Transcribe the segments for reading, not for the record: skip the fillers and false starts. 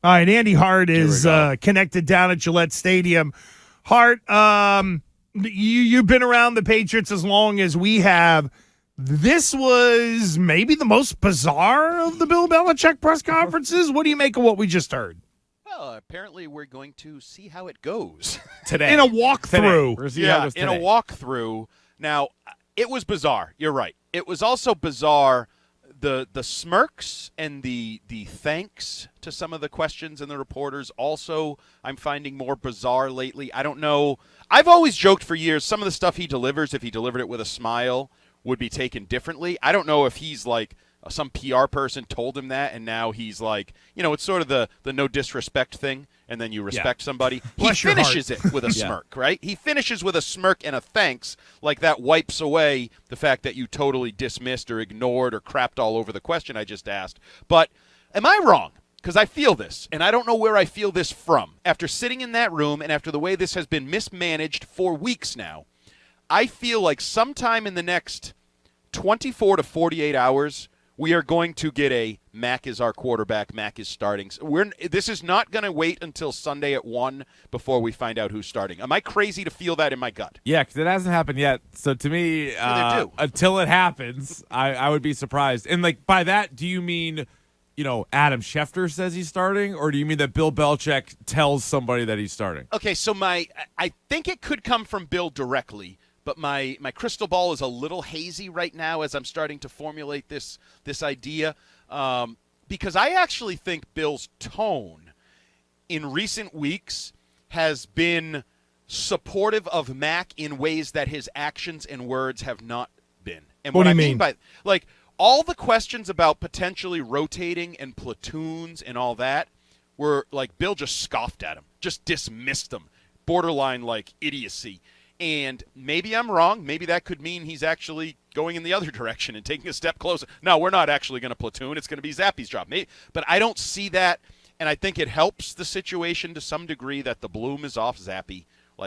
All right, Andy Hart is connected down at Gillette Stadium. Hart, you've been around the Patriots as long as we have. This was maybe the most bizarre of the Bill Belichick press conferences. What do you make of what we just heard? Well, apparently we're going to see how it goes today. In a walkthrough. Yeah, in a walkthrough. Now, it was bizarre. You're right. It was also bizarre. The smirks and the thanks to some of the questions and the reporters also I'm finding more bizarre lately. I don't know. I've always joked for years some of the stuff he delivers, if he delivered it with a smile, would be taken differently. I don't know if he's like some PR person told him that, and now he's like, it's sort of the no disrespect thing, and then you respect somebody. He finishes it with a smirk, right? He finishes with a smirk and a thanks, like that wipes away the fact that you totally dismissed or ignored or crapped all over the question I just asked. But am I wrong? Because I feel this, and I don't know where I feel this from. After sitting in that room and after the way this has been mismanaged for weeks now, I feel like sometime in the next 24 to 48 hours, we are going to get a Mac is our quarterback, Mac is starting. This is not going to wait until Sunday at 1 before we find out who's starting. Am I crazy to feel that in my gut? Yeah, because it hasn't happened yet. So to me, until it happens, I would be surprised. And by that, do you mean, Adam Schefter says he's starting, or do you mean that Bill Belichick tells somebody that he's starting? Okay, so I think it could come from Bill directly. But my crystal ball is a little hazy right now as I'm starting to formulate this idea because I actually think Bill's tone in recent weeks has been supportive of Mac in ways that his actions and words have not been. And what I mean by all the questions about potentially rotating and platoons and all that were Bill just scoffed at him, just dismissed them, borderline idiocy. And maybe I'm wrong. Maybe that could mean he's actually going in the other direction and taking a step closer. No, we're not actually going to platoon. It's going to be Zappe's job. But I don't see that, and I think it helps the situation to some degree that the bloom is off Zappe.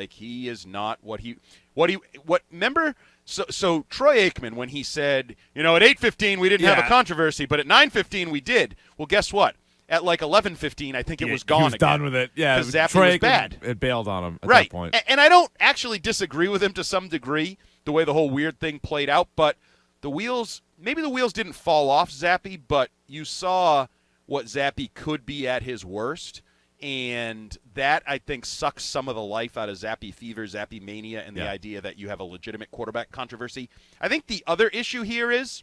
He is not remember? So Troy Aikman, when he said, at 8:15 we didn't have a controversy, but at 9:15 we did. Well, guess what? At 11:15, I think it was gone. He was again. done with it. Yeah, because Zappe Troy was bad. It bailed on him at that point. And I don't actually disagree with him to some degree, the way the whole weird thing played out. But maybe the wheels didn't fall off Zappe, but you saw what Zappe could be at his worst. And that, I think, sucks some of the life out of Zappe fever, Zappe mania, and the idea that you have a legitimate quarterback controversy. I think the other issue here is,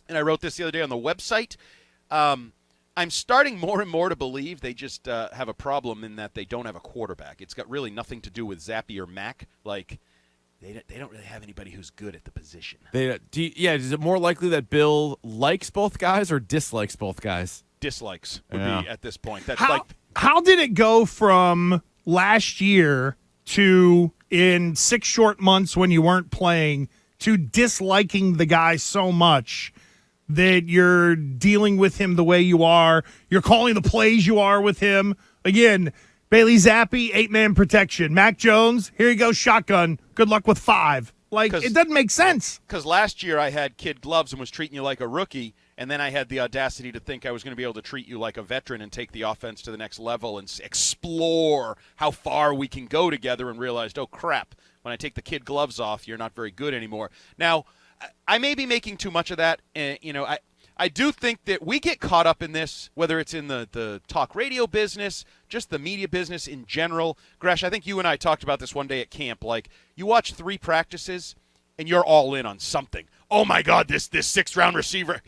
and I wrote this the other day on the website, I'm starting more and more to believe they just have a problem in that they don't have a quarterback. It's got really nothing to do with Zappe or Mac. They don't really have anybody who's good at the position. Is it more likely that Bill likes both guys or dislikes both guys? Dislikes would be at this point. That's how did it go from last year to in 6 short months when you weren't playing to disliking the guy so much that you're dealing with him the way you are, you're calling the plays you are with him? Again, Bailey Zappe, 8-man protection. Mac Jones, here you go, shotgun. Good luck with 5. It doesn't make sense. Because last year I had kid gloves and was treating you like a rookie, and then I had the audacity to think I was going to be able to treat you like a veteran and take the offense to the next level and explore how far we can go together, and realized, oh, crap, when I take the kid gloves off, you're not very good anymore. Now, I may be making too much of that. I do think that we get caught up in this, whether it's in the talk radio business, just the media business in general. Gresh, I think you and I talked about this one day at camp. You watch 3 practices, and you're all in on something. Oh, my God, this 6th-round receiver,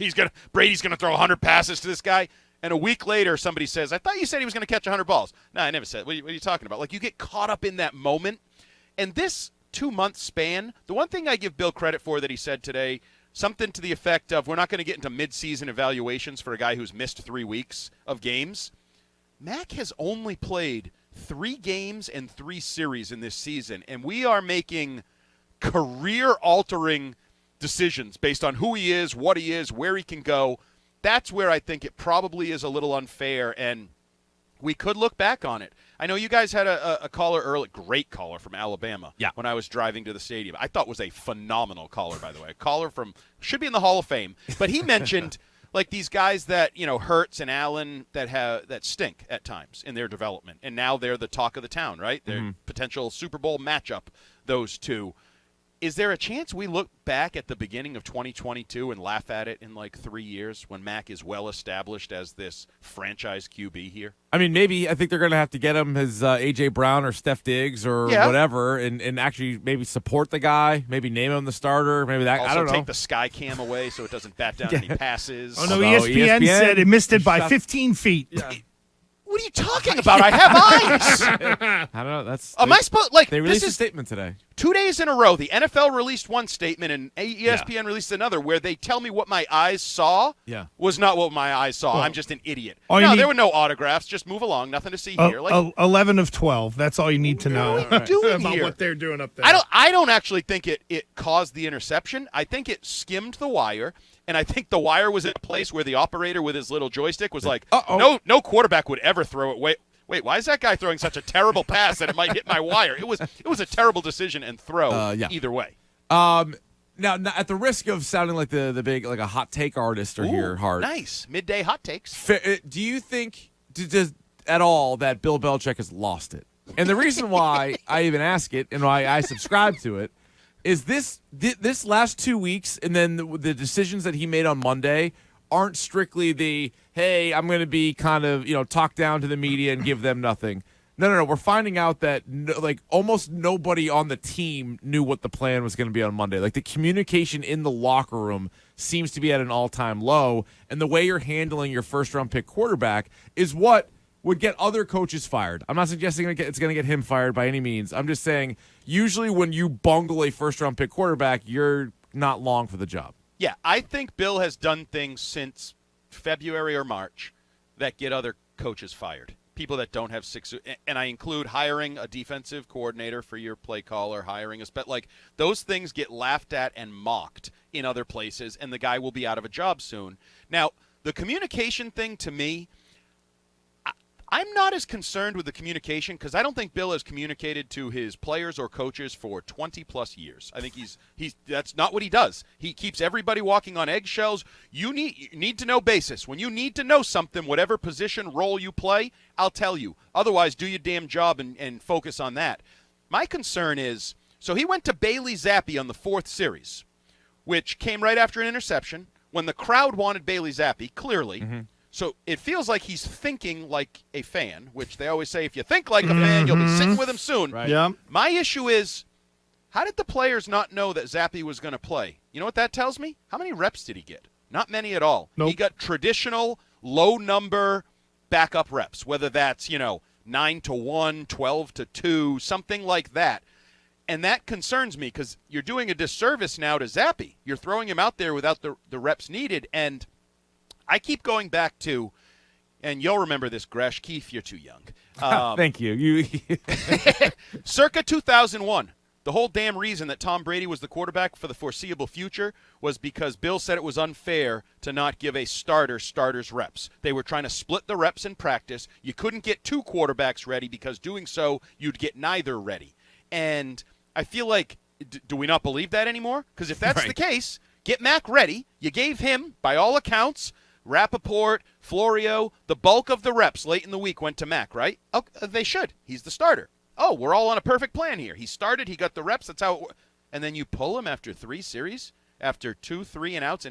Brady's going to throw 100 passes to this guy. And a week later, somebody says, I thought you said he was going to catch 100 balls. No, I never said. What are you talking about? You get caught up in that moment. And this 2-month span, the one thing I give Bill credit for that he said today, something to the effect of, we're not going to get into mid-season evaluations for a guy who's missed 3 weeks of games. Mac has only played 3 games and 3 series in this season, and we are making career-altering decisions based on who he is, what he is, where he can go. That's where I think it probably is a little unfair, and we could look back on it. I know you guys had a caller early, great caller from Alabama when I was driving to the stadium. I thought was a phenomenal caller, by the way. A caller should be in the Hall of Fame. But he mentioned like these guys that, Hurts and Allen that stink at times in their development, and now they're the talk of the town, right? They're potential Super Bowl matchup, those two. Is there a chance we look back at the beginning of 2022 and laugh at it in like 3 years when Mac is well established as this franchise QB here? I mean, maybe. I think they're going to have to get him his A.J. Brown or Steph Diggs or whatever and actually maybe support the guy, maybe name him the starter, maybe that. Also I don't know. take the SkyCam away so it doesn't bat down any passes. Oh, no, ESPN said it missed it by 15 feet. Yeah. What are you talking about? I have eyes. I don't know. Am I supposed like they released this a statement today? 2 days in a row, the NFL released one statement and ESPN released another where they tell me what my eyes saw was not what my eyes saw. I'm just an idiot. There were no autographs. Just move along. Nothing to see here. 11 of 12. That's all you need to know. What are you doing about here? what they're doing up there. I don't actually think it caused the interception. I think it skimmed the wire. And I think the wire was in a place where the operator with his little joystick was like, no quarterback would ever throw it. Wait, why is that guy throwing such a terrible pass that it might hit my wire? It was a terrible decision and throw either way. Now, at the risk of sounding like the big like a hot take artist here, Hart. Nice midday hot takes. Do you think at all that Bill Belichick has lost it? And the reason why I even ask it and why I subscribe to it is this last 2 weeks and then the decisions that he made on Monday aren't strictly the, hey, I'm going to be kind of, talk down to the media and give them nothing. No. We're finding out that almost nobody on the team knew what the plan was going to be on Monday. Like the communication in the locker room seems to be at an all-time low, and the way you're handling your first-round pick quarterback is what would get other coaches fired. I'm not suggesting it's going to get him fired by any means. I'm just saying usually when you bungle a first-round pick quarterback, you're not long for the job. Yeah, I think Bill has done things since February or March that get other coaches fired. People that don't have and I include hiring a defensive coordinator for your play caller, hiring those things get laughed at and mocked in other places, and the guy will be out of a job soon. Now, the communication thing to me, I'm not as concerned with the communication because I don't think Bill has communicated to his players or coaches for 20-plus years. I think he's that's not what he does. He keeps everybody walking on eggshells. You need to know basis. When you need to know something, whatever position, role you play, I'll tell you. Otherwise, do your damn job and focus on that. My concern is, so he went to Bailey Zappe on the 4th series, which came right after an interception when the crowd wanted Bailey Zappe, clearly. Mm-hmm. So it feels like he's thinking like a fan, which they always say, if you think like a fan, you'll be sitting with him soon. Right. Yeah. My issue is, how did the players not know that Zappe was going to play? You know what that tells me? How many reps did he get? Not many at all. Nope. He got traditional, low-number backup reps, whether that's, 9 to 1, 12 to 2, something like that. And that concerns me because you're doing a disservice now to Zappe. You're throwing him out there without the reps needed, and I keep going back to, and you'll remember this, Gresh. Keith, you're too young. Thank you. Circa 2001, the whole damn reason that Tom Brady was the quarterback for the foreseeable future was because Bill said it was unfair to not give a starters reps. They were trying to split the reps in practice. You couldn't get 2 quarterbacks ready because doing so, you'd get neither ready. And I feel like, do we not believe that anymore? Because if that's the case, get Mac ready. You gave him, by all accounts, Rappaport, Florio, the bulk of the reps late in the week went to Mac, right? Oh, they should. He's the starter. Oh, we're all on a perfect plan here. He started. He got the reps. That's how and then you pull him after 3 series, after 2, 3 and outs.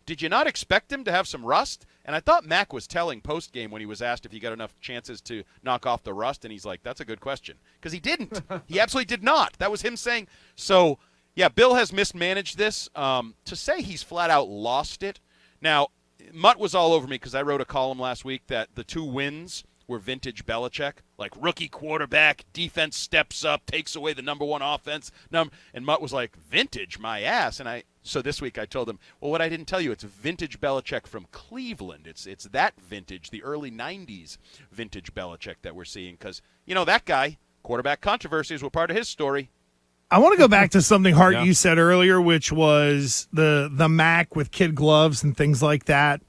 Did you not expect him to have some rust? And I thought Mac was telling post-game when he was asked if he got enough chances to knock off the rust, and he's like, that's a good question. Because he didn't. He absolutely did not. That was him saying. So, yeah, Bill has mismanaged this. To say he's flat out lost it. Now, Mutt was all over me because I wrote a column last week that the 2 wins were vintage Belichick, like rookie quarterback, defense steps up, takes away the number 1 offense. And Mutt was like, vintage, my ass. So this week I told him, well, what I didn't tell you, it's vintage Belichick from Cleveland. It's that vintage, the early 90s vintage Belichick that we're seeing because, that guy, quarterback controversies were part of his story. I want to go back to something, Hart, you said earlier, which was the Mac with kid gloves and things like that.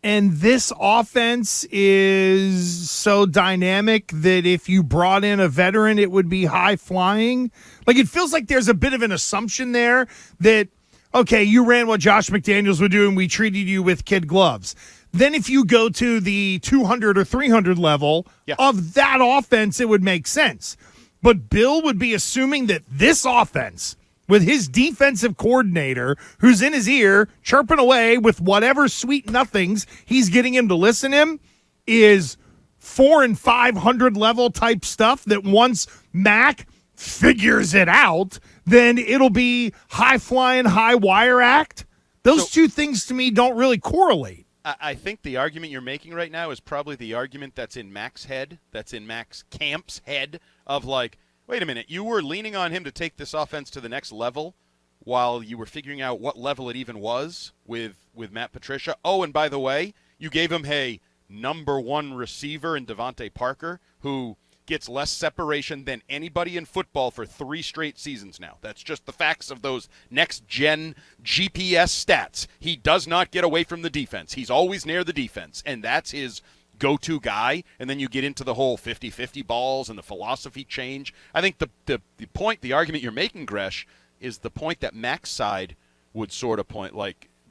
And this offense is so dynamic that if you brought in a veteran, it would be high flying. Like, it feels like there's a bit of an assumption there that okay, you ran what Josh McDaniels would do and we treated you with kid gloves. Then if you go to the 200 or 300 level of that offense, it would make sense. But Bill would be assuming that this offense, with his defensive coordinator who's in his ear chirping away with whatever sweet nothings he's getting him to listen to him, is 400 and 500 level type stuff that once Mac figures it out, then it'll be high-flying, high-wire act. Those two things to me don't really correlate. I think the argument you're making right now is probably the argument that's in Mac's head, that's in Mac's camp's head of like, wait a minute, you were leaning on him to take this offense to the next level while you were figuring out what level it even was with Matt Patricia. Oh, and by the way, you gave him a number one receiver in Devontae Parker who gets less separation than anybody in football for 3 straight seasons now. That's just the facts of those next-gen GPS stats. He does not get away from the defense. He's always near the defense, and that's his go-to guy. And then you get into the whole 50-50 balls and the philosophy change. I think the point, the argument you're making, Gresh, is the point that Mac's side would sort of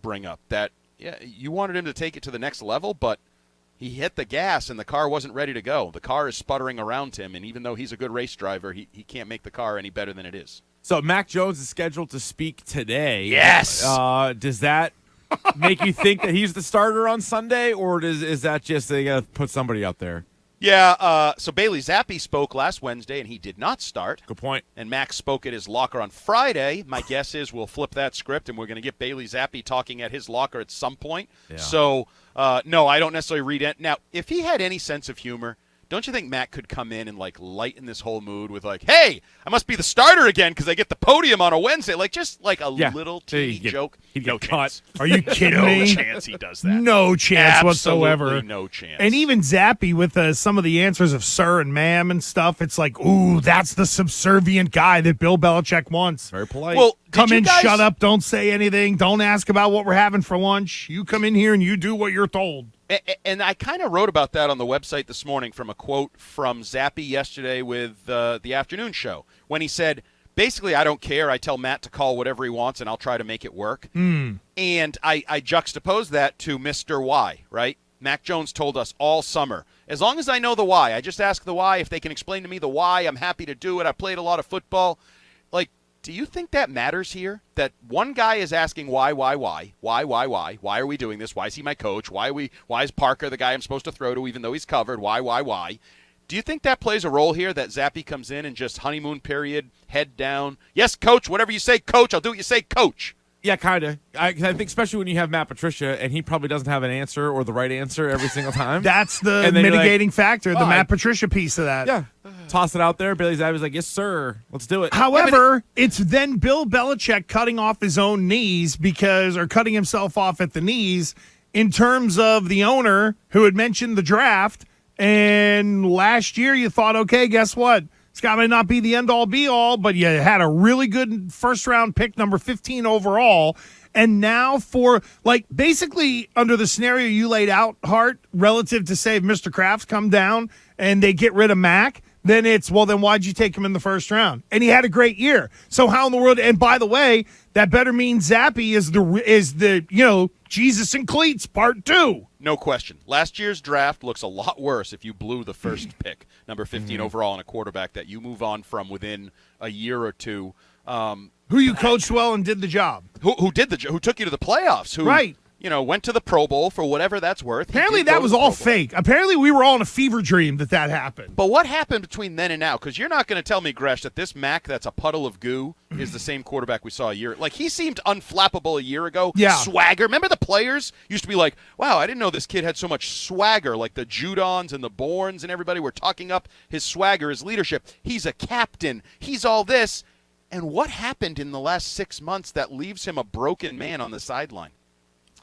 bring up, that you wanted him to take it to the next level, but he hit the gas and the car wasn't ready to go. The car is sputtering around him, and even though he's a good race driver, he can't make the car any better than it is. So Mac Jones is scheduled to speak today. Yes. Does that make you think that he's the starter on Sunday, or is that just they got to put somebody out there? Yeah, so Bailey Zappe spoke last Wednesday, and he did not start. Good point. And Max spoke at his locker on Friday. My guess is we'll flip that script, and we're going to get Bailey Zappe talking at his locker at some point. Yeah. So, no, I don't necessarily read it. Now, if he had any sense of humor, don't you think Matt could come in and, lighten this whole mood with, hey, I must be the starter again because I get the podium on a Wednesday? Little teeny joke. He'd no get chance. Caught. Are you kidding me? No chance he does that. No chance Absolutely whatsoever. No chance. And even Zappe with some of the answers of sir and ma'am and stuff, it's like, ooh, that's the subservient guy that Bill Belichick wants. Very polite. Well, come in, shut up, don't say anything, don't ask about what we're having for lunch. You come in here and you do what you're told. And I kind of wrote about that on the website this morning from a quote from Zappe yesterday with the afternoon show when he said, basically, I don't care. I tell Matt to call whatever he wants, and I'll try to make it work. And I juxtapose that to Mr. Why, right? Mac Jones told us all summer, as long as I know the why, I just ask the why. If they can explain to me the why, I'm happy to do it. I played a lot of football. Do you think that matters here? That one guy is asking why are we doing this? Why is he my coach? Why is Parker the guy I'm supposed to throw to even though he's covered? Why? Do you think that plays a role here, that Zappe comes in and just honeymoon period, head down? Yes, coach, whatever you say, coach. I'll do what you say, coach. Yeah, kind of. I think especially when you have Matt Patricia and he probably doesn't have an answer or the right answer every single time. That's the mitigating factor, the Matt Patricia piece of that. Yeah. Toss it out there. Bailey Zappe's like, yes, sir. Let's do it. However, it's then Bill Belichick cutting off his own knees or cutting himself off at the knees in terms of the owner who had mentioned the draft. And last year you thought, okay, guess what? This guy might not be the end-all, be-all, but you had a really good first-round pick, number 15 overall. And now basically under the scenario you laid out, Hart, relative to, say, if Mr. Kraft's come down and they get rid of Mac, then it's, well, then why'd you take him in the first round? And he had a great year. So how in the world, and by the way, that better mean Zappe is the Jesus and Cleats part 2. No question. Last year's draft looks a lot worse if you blew the first pick, number 15 overall, on a quarterback that you move on from within a year or two. Who you coached well and did the job. Who took you to the playoffs. Right. Went to the Pro Bowl for whatever that's worth. Apparently that was all fake. Apparently we were all in a fever dream that happened. But what happened between then and now? Because you're not going to tell me, Gresh, that this Mac that's a puddle of goo is the same quarterback we saw a year. He seemed unflappable a year ago. Yeah. Swagger. Remember the players used to be like, wow, I didn't know this kid had so much swagger. Like the Judons and the Bournes and everybody were talking up his swagger, his leadership. He's a captain. He's all this. And what happened in the last 6 months that leaves him a broken man on the sideline?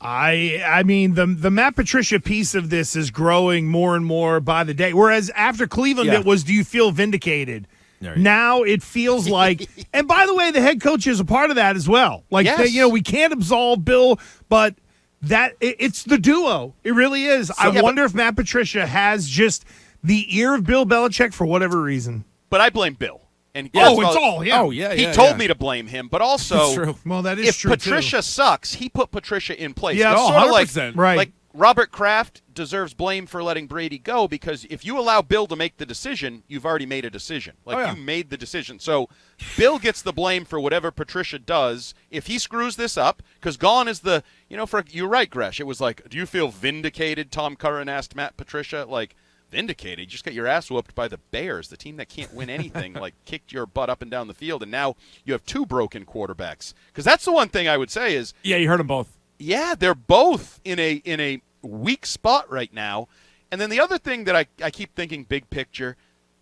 I mean, the Matt Patricia piece of this is growing more and more by the day. Whereas after Cleveland, it was, do you feel vindicated? Now it feels like, and by the way, the head coach is a part of that as well. Yes. We can't absolve Bill, but it's the duo. It really is. I wonder if Matt Patricia has just the ear of Bill Belichick for whatever reason. But I blame Bill. And it's all him. Oh, yeah, he told me to blame him, but also, true. Well, that is if true, Patricia sucks, he put Patricia in place. Yeah, It's no, sort of 100%. Right. like Robert Kraft deserves blame for letting Brady go because if you allow Bill to make the decision, you've already made a decision. You made the decision. So Bill gets the blame for whatever Patricia does if he screws this up, because gone is the, you're right, Gresh. It was like, do you feel vindicated, Tom Curran asked Matt Patricia? Like, vindicated? You just got your ass whooped by the Bears, the team that can't win anything, kicked your butt up and down the field, and now you have two broken quarterbacks. Because that's the one thing I would say is, Yeah, you heard them both. yeah, they're both in a weak spot right now. And then the other thing that I keep thinking big picture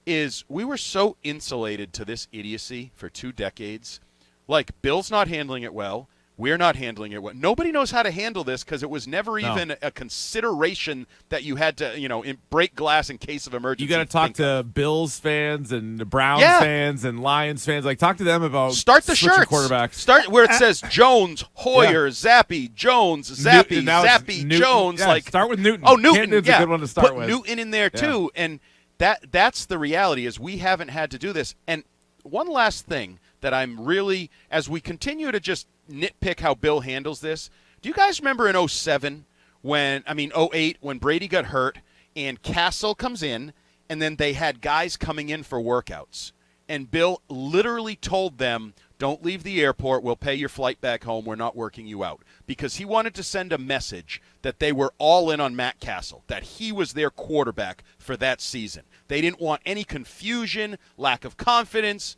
is we were so insulated to this idiocy for 2 decades. Like, Bill's not handling it well. We're not handling it well. Nobody knows how to handle this because it was never even a consideration that you had to, break glass in case of emergency. You got to talk to Bills fans and Browns fans and Lions fans. Talk to them about start the switching shirts. quarterbacks. Start where it says Jones, Hoyer, Zappe, Jones, Zappe, Newton, Jones. Yeah, start with Newton. Oh, Newton. Newton's a good one to start Put with. Newton in there too, and that's the reality is we haven't had to do this. And one last thing that I'm really, as we continue to just nitpick how Bill handles this, do you guys remember in 08 when Brady got hurt and Cassel comes in and then they had guys coming in for workouts and Bill literally told them, don't leave the airport, we'll pay your flight back home, we're not working you out, because he wanted to send a message that they were all in on Matt Cassel, that he was their quarterback for that season. They didn't want any confusion, lack of confidence.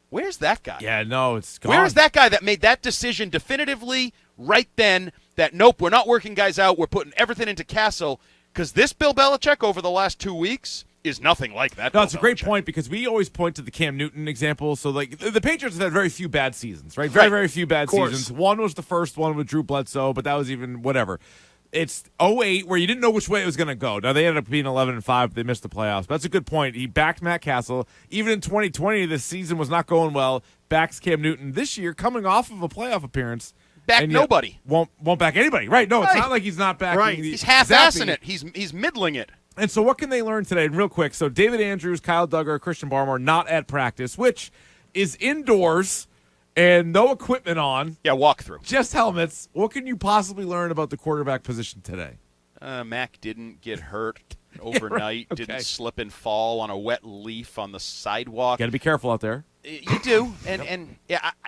Where's that guy? Yeah, no, it's gone. Where is that guy that made that decision definitively right then that, nope, we're not working guys out, we're putting everything into Cassel? Because this Bill Belichick over the last 2 weeks is nothing like that. No, it's a great point because we always point to the Cam Newton example. So, the Patriots have had very few bad seasons, right? Very, very few bad seasons. One was the first one with Drew Bledsoe, but that was even whatever. It's 08 where you didn't know which way it was going to go. Now, they ended up being 11-5, but they missed the playoffs. But that's a good point. He backed Matt Cassel. Even in 2020, this season was not going well. Backs Cam Newton. This year, coming off of a playoff appearance. Back nobody. Won't back anybody. Right. No, it's not like he's not backing. Right. He's half-assing it. He's middling it. And so what can they learn today? Real quick. So David Andrews, Kyle Duggar, Christian Barmore not at practice, which is indoors and no equipment on. Yeah, walk through. Just helmets. What can you possibly learn about the quarterback position today? Mac didn't get hurt overnight, Okay. didn't slip and fall on a wet leaf on the sidewalk. Got to be careful out there. You do, and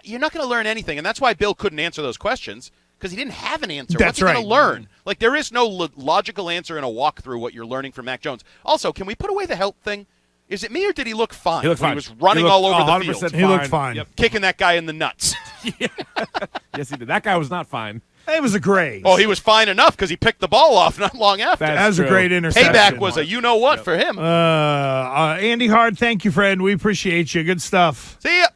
you're not going to learn anything, and that's why Bill couldn't answer those questions, because he didn't have an answer. That's What's he going right. to learn? Like, there is no logical answer in a walkthrough what you're learning from Mac Jones. Also, can we put away the health thing? Is it me or did he look fine? He looked when fine. He was running all over the field. He looked fine. Yep. Kicking that guy in the nuts. Yes, he did. That guy was not fine. It was a graze. Oh, he was fine enough because he picked the ball off not long after. That was a true. great interception. Payback was a you-know-what for him. Andy Hart, thank you, friend. We appreciate you. Good stuff. See ya.